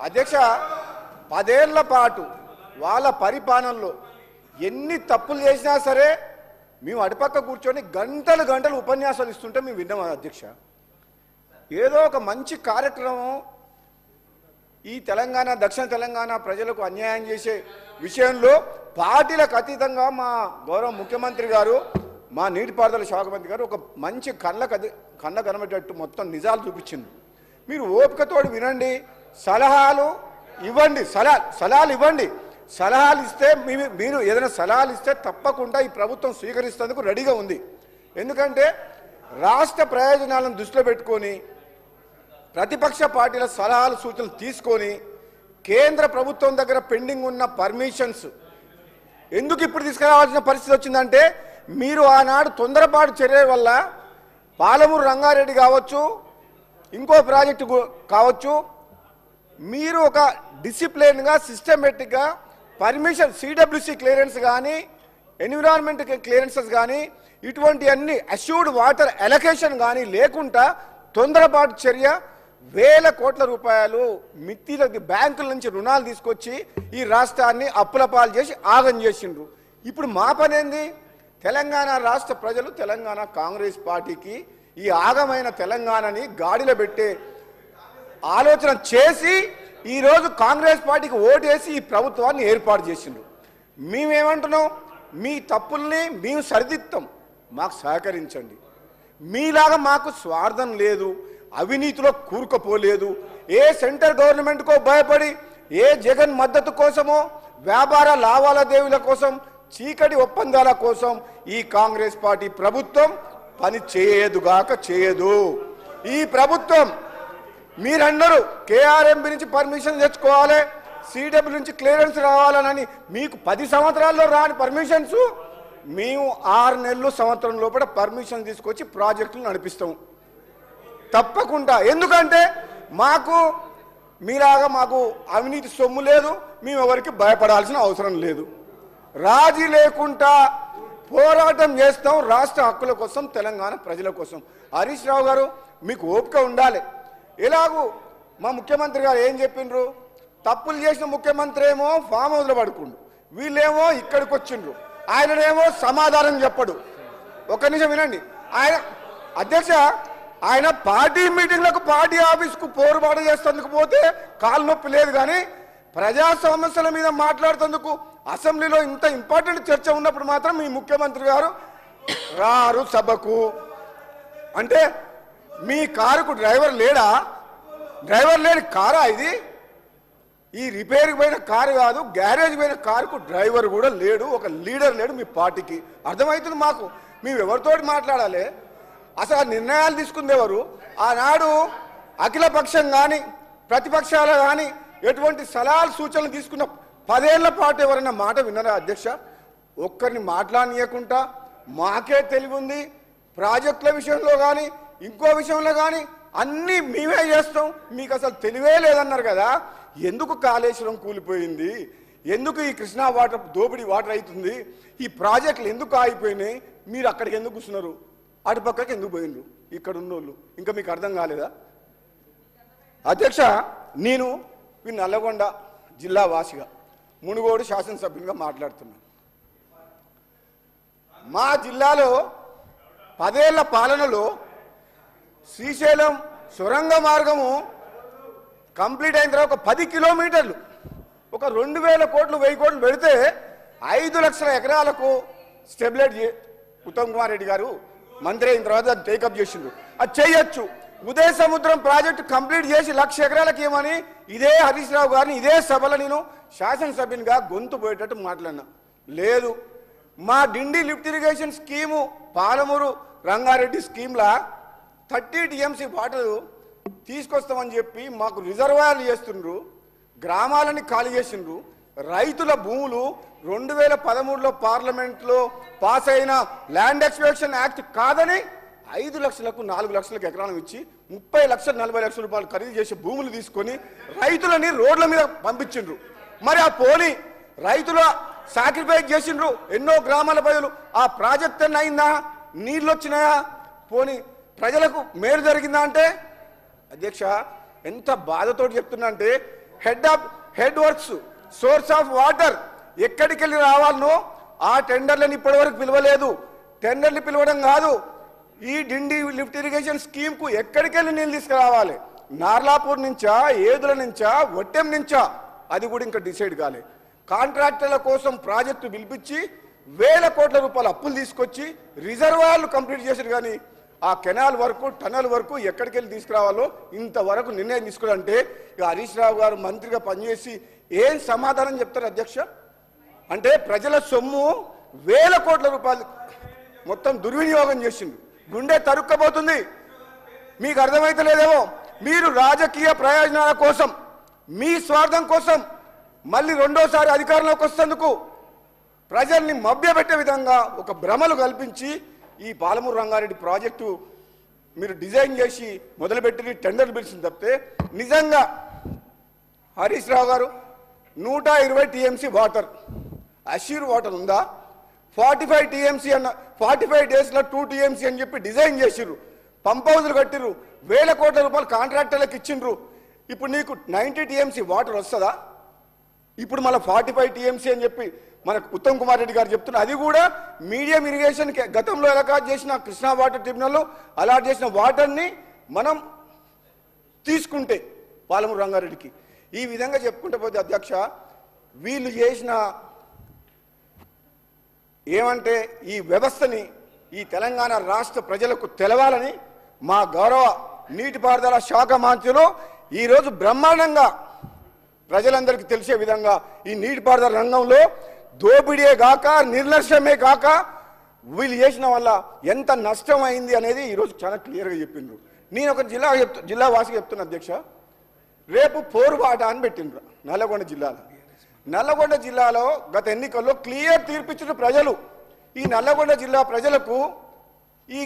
అధ్యక్ష 10 ఏళ్ల పాటు వాళ్ళ పరిపాలనలో ఎన్ని తప్పులు చేసినా సరే మేము అటుపక్క కూర్చొని గంటలు గంటలు ఉపన్యాసాలు ఇస్తుంటే మేము విన్నాం అధ్యక్ష. ఏదో ఒక మంచి కార్యక్రమం ఈ తెలంగాణ దక్షిణ తెలంగాణ ప్రజలకు అన్యాయం చేసే విషయంలో పార్టీలకు అతీతంగా మా గౌరవ ముఖ్యమంత్రి గారు, మా నీటిపారుదల శాఖ మంత్రి గారు ఒక మంచి కళ్ళ కనబడేటట్టు మొత్తం నిజాలు చూపించింది. మీరు ఓపికతోడు వినండి, సలహాలు ఇవ్వండి, సలహాలు ఇవ్వండి. సలహాలు ఇస్తే మీరు ఏదైనా సలహాలు ఇస్తే తప్పకుండా ఈ ప్రభుత్వం స్వీకరిస్తేందుకు రెడీగా ఉంది. ఎందుకంటే రాష్ట్ర ప్రయోజనాలను దృష్టిలో పెట్టుకొని ప్రతిపక్ష పార్టీల సలహాలు సూచనలు తీసుకొని కేంద్ర ప్రభుత్వం దగ్గర పెండింగ్ ఉన్న పర్మిషన్స్ ఎందుకు ఇప్పుడు తీసుకురావాల్సిన పరిస్థితి వచ్చిందంటే, మీరు ఆనాడు తొందరపాటు చర్య వల్ల పాలమూరు రంగారెడ్డి కావచ్చు, ఇంకో ప్రాజెక్టు కావచ్చు, మీరు ఒక డిసిప్లిన్గా సిస్టమేటిక్గా పర్మిషన్ సిడబ్ల్యూసి క్లియరెన్స్ కానీ ఎన్విరాన్మెంట్ క్లియరెన్సెస్ కానీ ఇటువంటి అన్ని అష్యూర్డ్ వాటర్ అలొకేషన్ కానీ లేకుండా తొందరపాటు చర్య వేల కోట్ల రూపాయలు మిత్తిల బ్యాంకుల నుంచి రుణాలు తీసుకొచ్చి ఈ రాష్ట్రాన్ని అప్పుల పాలు చేసి ఆగం చేసిండ్రు. ఇప్పుడు మా పనేంది? తెలంగాణ రాష్ట్ర ప్రజలు తెలంగాణ కాంగ్రెస్ పార్టీకి ఈ ఆగమైన తెలంగాణని గాడిలో పెట్టే ఆలోచన చేసి ఈరోజు కాంగ్రెస్ పార్టీకి ఓటేసి ఈ ప్రభుత్వాన్ని ఏర్పాటు చేసిండ్రు. మేమేమంటున్నాం? మీ తప్పుల్ని మేము సరిదిద్దాం, మాకు సహకరించండి. మీలాగా మాకు స్వార్థం లేదు, అవినీతిలో కూరుకుపోలేదు. ఏ సెంటర్ గవర్నమెంట్కో భయపడి, ఏ జగన్ మద్దతు కోసమో, వ్యాపార లావాదేవీల కోసం, చీకటి ఒప్పందాల కోసం ఈ కాంగ్రెస్ పార్టీ ప్రభుత్వం పని చేయదుగాక చేయదు. ఈ ప్రభుత్వం మీరందరూ కేఆర్ఎంబి నుంచి పర్మిషన్ తెచ్చుకోవాలి, సిడబ్ల్యూ నుంచి క్లియరెన్స్ రావాలని మీకు 10 సంవత్సరాల్లో రాని పర్మిషన్స్ మేము 6 నెలలు సంవత్సరం లోపల పర్మిషన్ తీసుకొచ్చి ప్రాజెక్టులు నడిపిస్తాం తప్పకుండా. ఎందుకంటే మీలాగా మాకు అవినీతి సొమ్ము లేదు, మేము ఎవరికి భయపడాల్సిన అవసరం లేదు. రాజీ లేకుండా పోరాటం చేస్తాం రాష్ట్ర హక్కుల కోసం, తెలంగాణ ప్రజల కోసం. హరీష్ రావు గారు మీకు ఓపిక ఉండాలి. ఎలాగూ మా ముఖ్యమంత్రి గారు ఏం చెప్పిండ్రు? తప్పులు చేసిన ముఖ్యమంత్రి ఏమో ఫామ్ హౌస్లో పడుకుండు, వీళ్ళేమో ఇక్కడికి వచ్చిండ్రు, ఆయననేమో సమాధానం చెప్పడు. ఒక్క నిమిషం వినండి. అధ్యక్ష ఆయన పార్టీ మీటింగ్లకు పార్టీ ఆఫీస్కు పోరుబాటు చేసేందుకు పోతే కాలు నొప్పి లేదు, కానీ ప్రజా సమస్యల మీద మాట్లాడుతందుకు అసెంబ్లీలో ఇంత ఇంపార్టెంట్ చర్చ ఉన్నప్పుడు మాత్రం మీ ముఖ్యమంత్రి గారు రారు సభకు. అంటే మీ కారుకు డ్రైవర్ లేడా? డ్రైవర్ లేని కారా ఇది? ఈ రిపేర్కి పోయిన కారు కాదు, గ్యారేజ్ పోయిన కారుకు డ్రైవర్ కూడా లేడు, ఒక లీడర్ లేడు మీ పార్టీకి. అర్థమవుతుంది మాకు. మేము ఎవరితోటి మాట్లాడాలి? అసలు నిర్ణయాలు తీసుకుంది ఎవరు? ఆనాడు అఖిలపక్షం కానీ ప్రతిపక్షాలు కానీ ఎటువంటి సలహాలు సూచనలు తీసుకున్న 10 ఏళ్ల పాటు ఎవరైనా మాట విన్నారా అధ్యక్ష? ఒక్కరిని మాట్లాడనీయకుండా మాకే తెలివి ఉంది, ప్రాజెక్టుల విషయంలో కానీ ఇంకో విషయంలో కానీ అన్నీ మేమే చేస్తాం, మీకు అసలు తెలివే లేదన్నారు కదా. ఎందుకు కాళేశ్వరం కూలిపోయింది? ఎందుకు ఈ కృష్ణా వాటర్ దోపిడీ వాటర్ అవుతుంది? ఈ ప్రాజెక్టులు ఎందుకు ఆగిపోయినాయి? మీరు అక్కడికి ఎందుకు కూర్చున్నారు? అటుపక్కకి ఎందుకు పోయినరు? ఇక్కడ ఉన్నోళ్ళు ఇంకా మీకు అర్థం కాలేదా? అధ్యక్ష నేను నల్లగొండ జిల్లా వాసిగా, మునుగోడు శాసనసభ్యునిగా మాట్లాడుతున్నాను. మా జిల్లాలో 10 ఏళ్ల పాలనలో శ్రీశైలం సొరంగ మార్గము కంప్లీట్ అయిన తర్వాత ఒక 10 కిలోమీటర్లు ఒక 2000 కోట్లు 1000 కోట్లు పెడితే 5 లక్షల ఎకరాలకు స్టెబిలైజ్ ఉత్తమ్ కుమార్ రెడ్డి గారు మంత్రి అయిన తర్వాత అది టేకప్ చేసిండ్రు. అది చేయొచ్చు. ఉదయ సముద్రం ప్రాజెక్టు కంప్లీట్ చేసి 1,00,000 ఎకరాలకు ఏమని ఇదే హరీష్ రావు గారిని ఇదే సభలో నేను శాసనసభ్యునిగా గొంతు పోయేటట్టు మాట్లాడినా. లేదు, మా Dindi lift irrigation scheme Palamuru Rangareddy స్కీమ్లా 30 టీఎంసీ వాటర్ తీసుకొస్తామని చెప్పి మాకు రిజర్వాయర్లు చేస్తుండ్రు, గ్రామాలని ఖాళీ చేసిండ్రు. రైతుల భూములు 2013లో పార్లమెంట్లో పాస్ అయిన ల్యాండ్ ఎక్స్ప్లోరేషన్ యాక్ట్ కాదని 5 లక్షలకు 4 లక్షలకు ఎకరాలను ఇచ్చి 30 లక్షలు 40 లక్షల రూపాయలు ఖరీదు చేసి భూములు తీసుకొని రైతులని రోడ్ల మీద పంపించిండ్రు. మరి ఆ పోనీ రైతుల సాక్రిఫైస్ చేసిండ్రు ఎన్నో గ్రామాల ప్రజలు. ఆ ప్రాజెక్ట్ అన్న అయిందా? నీళ్ళు వచ్చినాయా? పోనీ ప్రజలకు మేలు జరిగిందా? అంటే అధ్యక్ష ఎంత బాధతో చెప్తున్నా అంటే head works, source of water ఎక్కడికి వెళ్ళి రావాలనో ఆ టెండర్లను ఇప్పటివరకు పిలవలేదు. టెండర్లు పిలవడం కాదు, ఈ డిండి లిఫ్ట్ ఇరిగేషన్ స్కీమ్కు ఎక్కడికి వెళ్ళి నీళ్ళు తీసుకురావాలి, నార్లాపూర్ నుంచా, ఏదుల నుంచా, వట్టెం నుంచా, అది కూడా ఇంకా డిసైడ్ కాలే. కాంట్రాక్టర్ల కోసం ప్రాజెక్టు పిలిపించి వేల కోట్ల రూపాయల అప్పులు తీసుకొచ్చి రిజర్వాయర్లు కంప్లీట్ చేశారు. కానీ ఆ కెనాల్ వరకు, టనల్ వరకు ఎక్కడికి వెళ్ళి తీసుకురావాలో ఇంతవరకు నిర్ణయం తీసుకోవాలంటే హరీష్ రావు గారు మంత్రిగా పనిచేసి ఏం సమాధానం చెప్తారు అధ్యక్ష? అంటే ప్రజల సొమ్ము వేల కోట్ల రూపాయలు మొత్తం దుర్వినియోగం చేసిండు. గుండె తరుక్కపోతుంది. మీకు అర్థమైతలేదేమో. మీరు రాజకీయ ప్రయోజనాల కోసం, మీ స్వార్థం కోసం మళ్ళీ రెండోసారి అధికారంలోకి వస్తేందుకు ప్రజల్ని మభ్యపెట్టే విధంగా ఒక భ్రమలు కల్పించి ఈ పాలమూరు రంగారెడ్డి ప్రాజెక్టు మీరు డిజైన్ చేసి మొదలుపెట్టి టెండర్లు పిలిచింది తప్పితే నిజంగా హరీష్ రావు గారు 120 టీఎంసీ వాటర్, అష్యూర్ వాటర్ ఉందా? 45 టీఎంసీ అన్న 45 డేస్లో 2 టీఎంసీ అని చెప్పి డిజైన్ చేసిర్రు, పంప్ హౌజులు కట్టిర్రు, వేల కోట్ల రూపాయలు కాంట్రాక్టర్లకు ఇచ్చిండ్రు. ఇప్పుడు నీకు 90 టీఎంసీ వాటర్ వస్తుందా? ఇప్పుడు మళ్ళీ 45 టీఎంసీ అని చెప్పి మనకు ఉత్తమ్ కుమార్ రెడ్డి గారు చెప్తున్నారు. అది కూడా మీడియం ఇరిగేషన్ గతంలో అలాట్ చేసిన కృష్ణా వాటర్ ట్రిబ్యునల్లో అలాట్ చేసిన వాటర్ని మనం తీసుకుంటే పాలమూరు రంగారెడ్డికి ఈ విధంగా చెప్పుకుంటే పోతే అధ్యక్ష, వీళ్ళు చేసిన ఏమంటే ఈ వ్యవస్థని ఈ తెలంగాణ రాష్ట్ర ప్రజలకు తెలవాలని మా గౌరవ నీటిపారుదల శాఖ మంత్రులు ఈరోజు బ్రహ్మాండంగా ప్రజలందరికీ తెలిసే విధంగా ఈ నీటిపారుదల రంగంలో దోపిడీయే కాక, నిర్లక్ష్యమే కాక వీళ్ళు చేసిన వల్ల ఎంత నష్టం అయింది అనేది ఈరోజు చాలా క్లియర్గా చెప్పిండ్రు. నేను ఒక జిల్లా వాసిగా చెప్తున్నా అధ్యక్ష, రేపు పోరుబాట అని పెట్టిండ్రు నల్లగొండ జిల్లాలో. నల్లగొండ జిల్లాలో గత ఎన్నికల్లో క్లియర్ తీర్పిచ్చిన ప్రజలు. ఈ నల్లగొండ జిల్లా ప్రజలకు